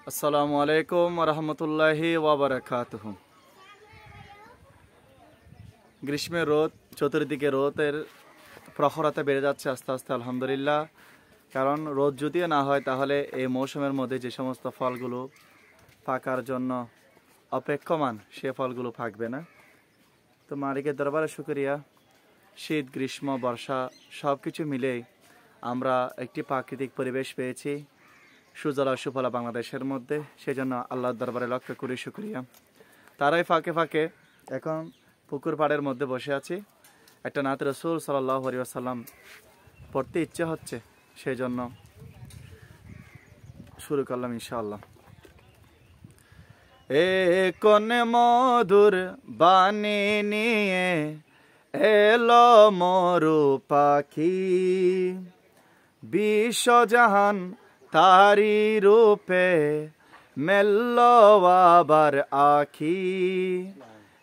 আসসালামু আলাইকুম রহমতুল্লাহি ওয়াবারাকাতুহু। গ্রীষ্মের রোদ, চতুর্দিকে রোদের প্রখরতা বেড়ে যাচ্ছে আস্তে আস্তে, আলহামদুলিল্লাহ। কারণ রোদ যদিও না হয় তাহলে এই মৌসুমের মধ্যে যে সমস্ত ফলগুলো পাকার জন্য অপেক্ষমান সে ফলগুলো পাকবে না। তো মালিকের দরবারে শুকরিয়া, শীত, গ্রীষ্ম, বর্ষা সব কিছু মিলেই আমরা একটি প্রাকৃতিক পরিবেশ পেয়েছি সুজলা সুফলা বাংলাদেশের মধ্যে। সেই জন্য আল্লাহর দরবারে লক্ষ করি শুকরিয়া। তারাই ফাঁকে ফাঁকে এখন পুকুর পাড়ের মধ্যে বসে আছি। একটা নাত রসুল সাল্লাল্লাহু আলাইহি ওয়াসাল্লাম পড়তে ইচ্ছে হচ্ছে, সেই জন্য শুরু করলাম ইনশাআল্লাহ। এ কোন মধুর বাণী নিয়ে এলো মরু পাখি, বিশ্বজাহান তারি রূপে মেলল আবার আখি।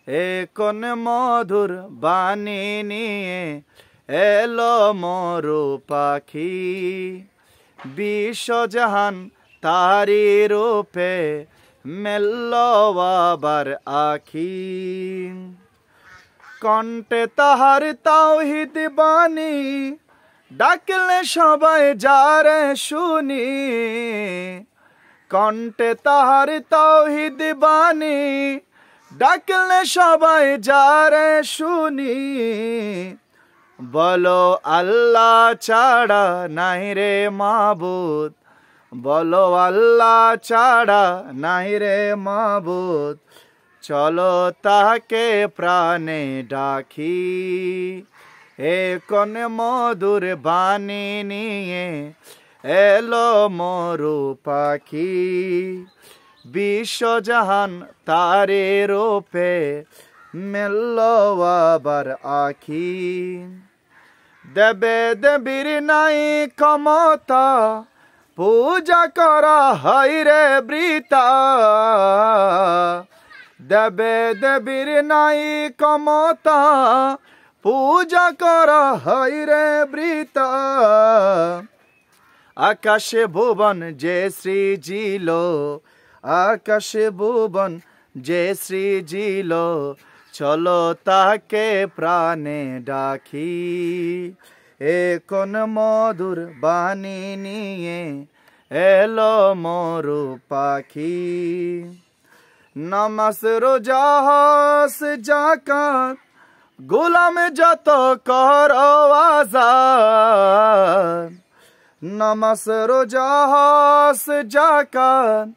এ কোন মধুর বাণী নিয়ে এলো মরু পাখি, বিশ্বজাহান তারি রূপে মেলল আবার আখি। কণ্ঠে তাহার তাওহীদ বাণী, ডাকলে সবাই যারে শুনি। কণ্ঠে তাহার তাওহীদ বাণী, ডাকলে সবাই যারে শুনি। বলো আল্লাহ ছাড়া নাই রে মাবুদ, বলো আল্লাহ ছাড়া নাই রে মাবুদ, চলো তাকে প্রাণে ডাকি। এ কোন মধুর বাণী নিয়ে এলো মরু পাখি, বিশ্বজাহান তারে রূপে মেলল আবার আখি। দেবে দেবীর নাই ক্ষমতা, পূজা করা হয় রে বৃথা। দেবে দেবীর নাই ক্ষমতা, পূজা করা হয় রে বৃথা। আকাশে ভুবন যে সৃজিল, আকাশে ভুবন যে সৃজিল, চলো তাকে প্রাণে ডাকি। এ কোন মধুর বাণী নিয়ে এলো মরু পাখি। নামাজ রোজা হজ যাকাত গোলাম যত করো আযান। নামাজ রোজা হজ যাকাত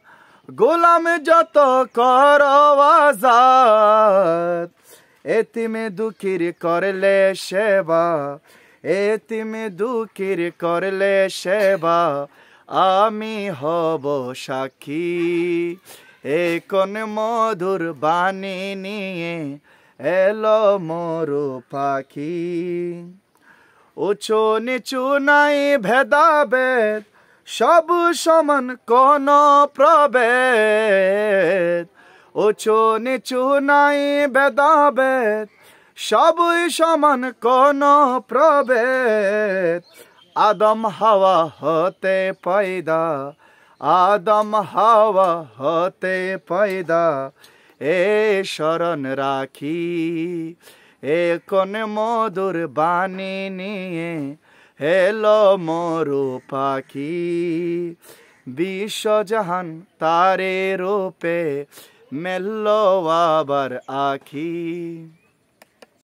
গোলাম যত করো আযান। এতিমে দুঃখীর করলে সেবা, এতিমে দুঃখীর করলে সেবা, আমি হব সাক্ষী। এ কোন মধুর বাণী নিয়ে এলো মরু পাখি। উঁচু নিচু নাই ভেদাভেদ, সব সমান কোন প্রভেদ। উঁচু নিচু নাই ভেদাভেদ, সবই সমান কোন প্রভেদ। আদম হাওয়া হতে পয়দা, আদম হাওয়া হতে পয়দা, এ শরণ রাখি। এ কোন মধুর বাণী নিয়ে এলো মরু পাখি, বিশ্বজাহান তারে রূপে মেলল আবার আখি।